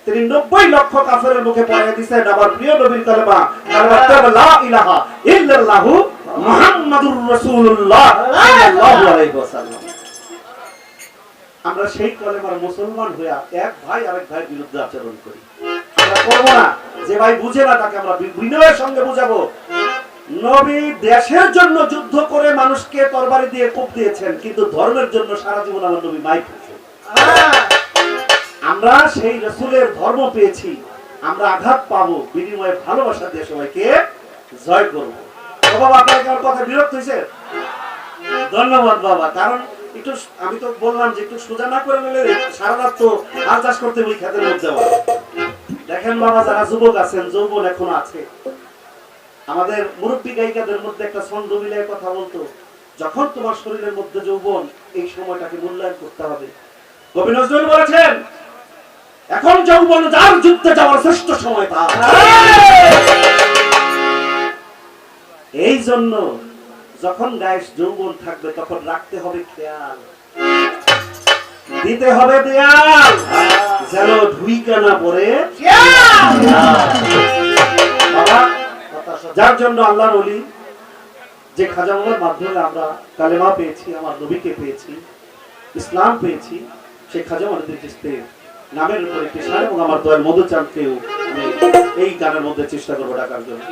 তিনি 90 লক্ষ কাফেরের মুখে পড়িয়ে দিয়েছেন আমার প্রিয় নবীর কালেমা লা ইলাহা ইল্লাল্লাহু মুহাম্মাদুর রাসূলুল্লাহ সাল্লাল্লাহু আলাইহি ওয়াসাল্লাম। আমরা সেই কালেমার মুসলমান হইয়া এক ভাই আরেক ভাইয়ের বিরুদ্ধে আচরণ করি। আমরা করব না, যে ভাই বুঝে না তাকে আমরা বিনয়ের সঙ্গে বুঝাবো। নবী দেশের জন্য যুদ্ধ করে মানুষকে তরবারি দিয়ে কোপ দিয়েছেন, কিন্তু ধর্মের জন্য সারা জীবন আমার নবী মাইক খেয়েছেন। আমরা সেই রাসূলের ধর্ম পেয়েছি, আমরা আঘাত পাবো, বিনিময়ে ভালোবাসা দিয়ে সবাইকে জয় করব। বাবা আপনার আমার কথা বিরক্ত হয়েছে? ধন্যবাদ বাবা। কারণ একটু আমি তো বললাম যে একটু সোজা না করে নিলে সারা রাত তো হাল চাষ করতে ওই খেতের মধ্যে যাওয়া। দেখেন বাবা, যারা যুবক আছেন, যৌবন এখনো আছে, আমাদের মুরব্বী গায়িকাদের মধ্যে একটা ছন্দ মিলায় কথা বলতো, যখন তোমার শরীরের মধ্যে যৌবন, এই সময়টাকে মূল্যায়ন করতে হবে। কবি নজরুল বলেছেন, এখন যৌবন যার যুদ্ধে যাওয়ার শ্রেষ্ঠ সময় তার। এই জন্য যখন গায়ে যৌবন থাকবে তখন রাখতে হবে খেয়াল, দিতে হবে দেয়াল, যেন ঢুইকা না পড়ে। বাবা, যার জন্য আল্লাহর ওলি যে খাজা বাবার মাধ্যমে আমরা কালেমা পেয়েছি, আমার নবীকে পেয়েছি, ইসলাম পেয়েছি, সেই খাজা মঈনুদ্দিন চিশতির নামের উপর একটি শান এবং আমার দয়াল মধুচাঁদকেও আমি এই গানের মধ্যে চেষ্টা করবো ডাকার জন্য।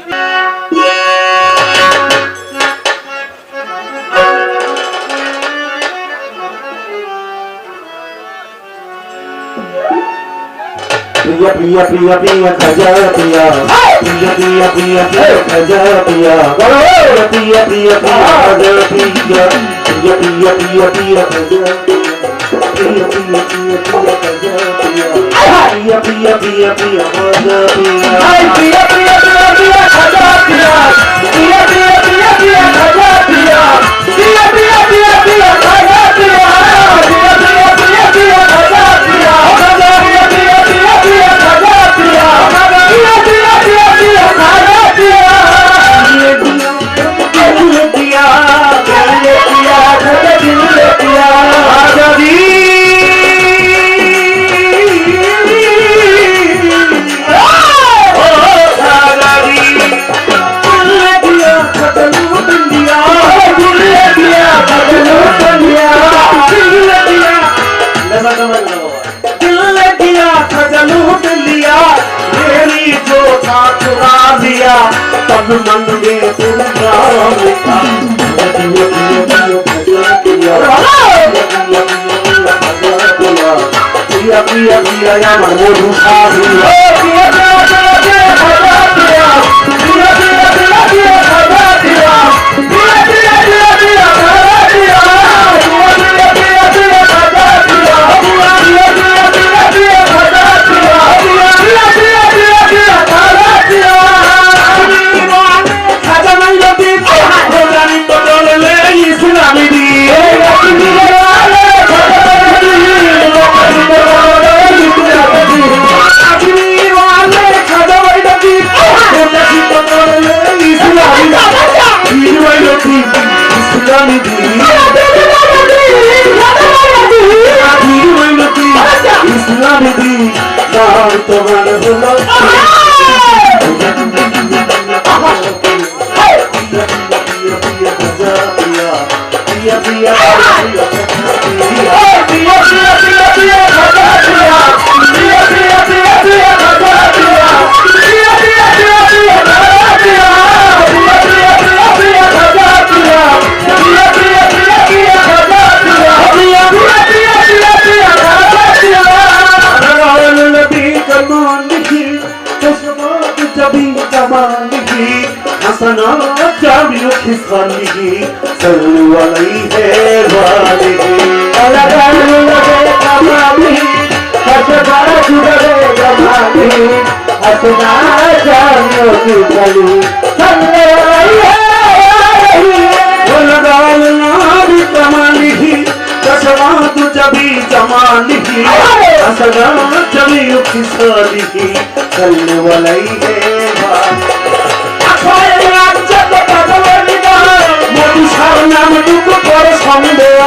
प्रिया प्रिया प्रिया प्रिया खजा प्रिया प्रिया प्रिया प्रिया प्रिया खजा प्रिया प्रिया प्रिया प्रिया खजा प्रिया प्रिया प्रिया प्रिया प्रिया खजा प्रिया प्रिया प्रिया प्रिया खजा प्रिया प्रिया प्रिया प्रिया प्रिया खजा प्रिया प्रिया प्रिया प्रिया प्रिया खजा प्रिया प्रिया प्रिया प्रिया प्रिया खजा प्रिया प्रिया प्रिया प्रिया प्रिया खजा प्रिया प्रिया प्रिया प्रिया प्रिया खजा प्रिया तब मन में प्रिया प्रिया प्रिया मधु हसना जामियो खिसानी सल्लु अलैहि वालिहि अलगल लगे कमाली हसना जुड़े जमाली हसना जामियो खिसानी सल्लु अलैहि अलगल नाबी कमाली हसना जबी जमाली हसना जामियो खिसानी सल्लु अलैहि नाम दुख पर संदेह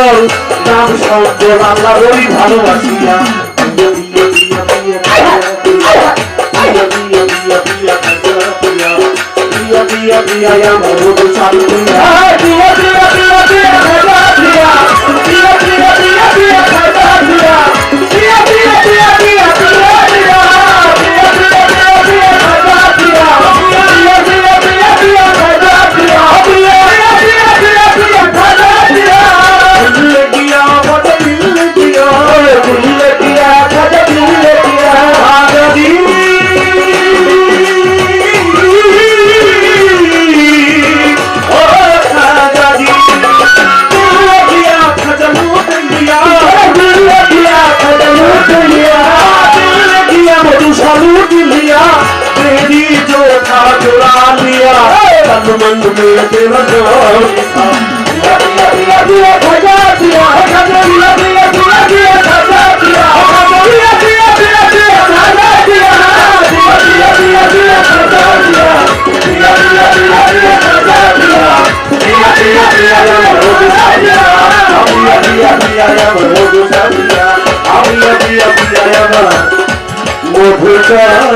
সম্বল নাম সম্বল আল্লাহ ওই ভালোবাসিয়া मन में तेरा नाम लिखा दिया दिया खजा दिया खजा दिया दिया दिया दिया खजा दिया दिया दिया दिया दिया खजा दिया दिया दिया दिया खजा दिया दिया दिया दिया दिया खजा दिया दिया दिया दिया रोज सादिया दिया दिया दिया रोज सादिया दिया दिया दिया मधुकर